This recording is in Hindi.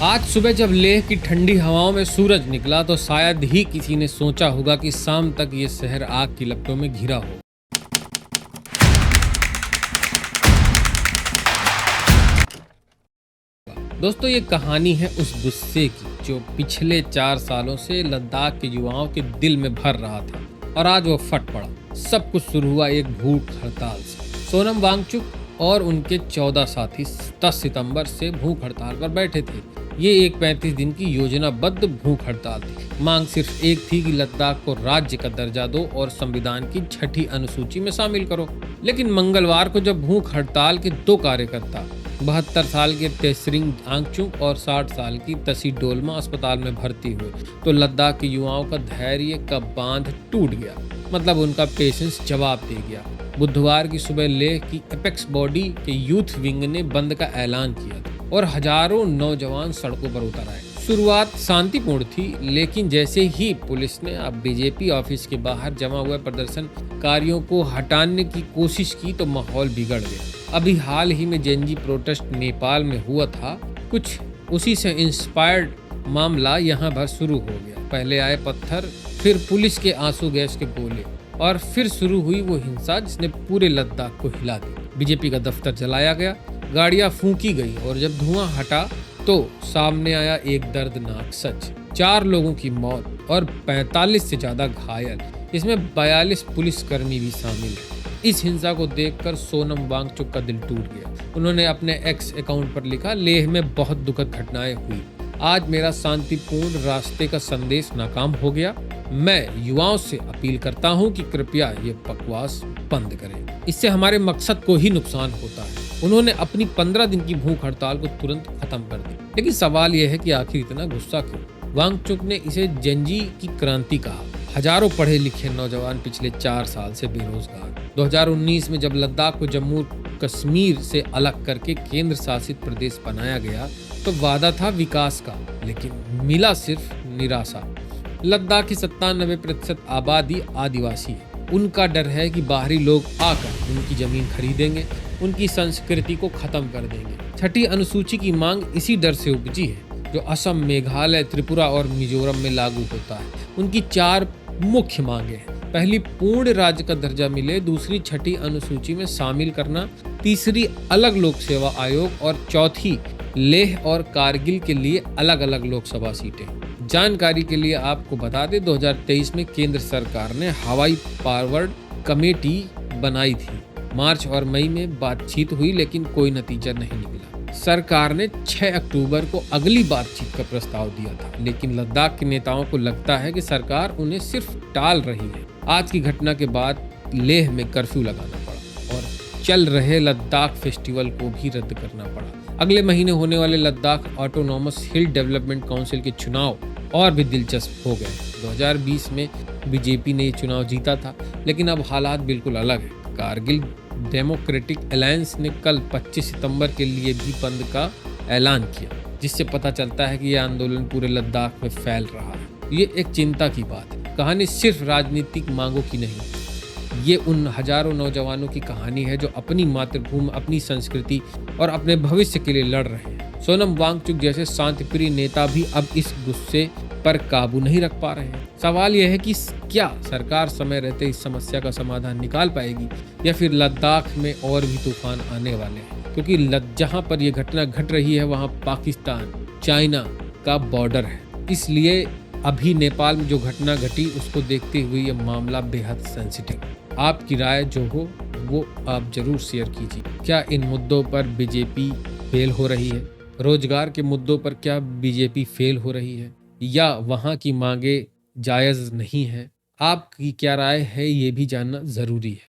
आज सुबह जब लेह की ठंडी हवाओं में सूरज निकला तो शायद ही किसी ने सोचा होगा कि शाम तक ये शहर आग की लपटों में घिरा हो। दोस्तों, ये कहानी है उस गुस्से की जो पिछले 4 सालों से लद्दाख के युवाओं के दिल में भर रहा था और आज वो फट पड़ा। सब कुछ शुरू हुआ एक भूख हड़ताल से। सोनम वांगचुक और उनके 14 साथी 10 सितंबर से भूख हड़ताल पर बैठे थे। ये एक 35 दिन की योजनाबद्ध भूख हड़ताल थी। मांग सिर्फ एक थी कि लद्दाख को राज्य का दर्जा दो और संविधान की 6ठी अनुसूची में शामिल करो। लेकिन मंगलवार को जब भूख हड़ताल के 2 कार्यकर्ता 72 साल के तेसरिंग आंगचुक और 60 साल की तसी डोलमा अस्पताल में भर्ती हुए तो लद्दाख के युवाओं का धैर्य का बांध टूट गया। मतलब उनका पेशेंस जवाब दे गया। बुधवार की सुबह लेह की एपेक्स बॉडी के यूथ विंग ने बंद का ऐलान किया था और हजारों नौजवान सड़कों पर उतर आए। शुरुआत शांतिपूर्ण थी, लेकिन जैसे ही पुलिस ने अब बीजेपी ऑफिस के बाहर जमा हुए प्रदर्शनकारियों को हटाने की कोशिश की तो माहौल बिगड़ गया। अभी हाल ही में जेनजी प्रोटेस्ट नेपाल में हुआ था, कुछ उसी से इंस्पायर्ड मामला यहाँ भर शुरू हो गया। पहले आए पत्थर, फिर पुलिस के आंसू गैस के गोले और फिर शुरू हुई वो हिंसा जिसने पूरे लद्दाख को हिला दिया। बीजेपी का दफ्तर जलाया गया, गाड़ियां फूंकी गई और जब धुआं हटा तो सामने आया एक दर्दनाक सच। 4 लोगों की मौत और 45 से ज्यादा घायल, इसमें 42 पुलिसकर्मी भी शामिल हैं। इस हिंसा को देखकर सोनम वांगचुक का दिल टूट गया। उन्होंने अपने एक्स अकाउंट पर लिखा, लेह में बहुत दुखद घटनाएं हुई। आज मेरा शांतिपूर्ण रास्ते का संदेश नाकाम हो गया। मैं युवाओं से अपील करता हूं कि कृपया ये बकवास बंद करें, इससे हमारे मकसद को ही नुकसान होता है। उन्होंने अपनी 15 दिन की भूख हड़ताल को तुरंत खत्म कर दी। लेकिन सवाल यह है कि आखिर इतना गुस्सा क्यों? वांगचुक ने इसे जेनजी की क्रांति कहा। हजारों पढ़े लिखे नौजवान पिछले 4 साल से बेरोजगार। 2019 में जब लद्दाख को जम्मू कश्मीर से अलग करके केंद्र शासित प्रदेश बनाया गया तो वादा था विकास का, लेकिन मिला सिर्फ निराशा। लद्दाख की 97% आबादी आदिवासी है। उनका डर है कि बाहरी लोग आकर उनकी जमीन खरीदेंगे, उनकी संस्कृति को खत्म कर देंगे। 6ठी अनुसूची की मांग इसी डर से उपजी है जो असम, मेघालय, त्रिपुरा और मिजोरम में लागू होता है। उनकी 4 मुख्य मांगे हैं। पहली, पूर्ण राज्य का दर्जा मिले। दूसरी, 6ठी अनुसूची में शामिल करना। तीसरी, अलग लोक सेवा आयोग। और चौथी, लेह और कारगिल के लिए अलग अलग लोकसभा सीटें। जानकारी के लिए आपको बता दें, 2023 में केंद्र सरकार ने हवाई पावर्ड कमेटी बनाई थी। मार्च और मई में बातचीत हुई लेकिन कोई नतीजा नहीं निकला। सरकार ने 6 अक्टूबर को अगली बातचीत का प्रस्ताव दिया था, लेकिन लद्दाख के नेताओं को लगता है कि सरकार उन्हें सिर्फ टाल रही है। आज की घटना के बाद लेह में कर्फ्यू लगाना पड़ा और चल रहे लद्दाख फेस्टिवल को भी रद्द करना पड़ा। अगले महीने होने वाले लद्दाख ऑटोनॉमस हिल डेवलपमेंट काउंसिल के चुनाव और भी दिलचस्प हो गए। 2020 में बीजेपी ने ये चुनाव जीता था, लेकिन अब हालात बिल्कुल अलग है। कारगिल डेमोक्रेटिक अलायंस ने कल 25 सितंबर के लिए भी बंद का ऐलान किया, जिससे पता चलता है कि यह आंदोलन पूरे लद्दाख में फैल रहा है। ये एक चिंता की बात है। कहानी सिर्फ राजनीतिक मांगों की नहीं, ये उन हजारों नौजवानों की कहानी है जो अपनी मातृभूमि, अपनी संस्कृति और अपने भविष्य के लिए लड़ रहे हैं। सोनम वांगचुक जैसे शांतिप्रिय नेता भी अब इस गुस्से पर काबू नहीं रख पा रहे हैं। सवाल यह है कि क्या सरकार समय रहते इस समस्या का समाधान निकाल पाएगी या फिर लद्दाख में और भी तूफान आने वाले हैं, क्योंकि जहां पर यह घटना घट रही है वहां पाकिस्तान, चाइना का बॉर्डर है। इसलिए अभी नेपाल में जो घटना घटी उसको देखते हुए यह मामला बेहद सेंसिटिव। आपकी राय जो हो वो आप जरूर शेयर कीजिए। क्या इन मुद्दों पर बीजेपी फेल हो रही है? रोजगार के मुद्दों पर क्या बीजेपी फेल हो रही है या वहां की मांगे जायज नहीं है? आपकी क्या राय है, ये भी जानना जरूरी है।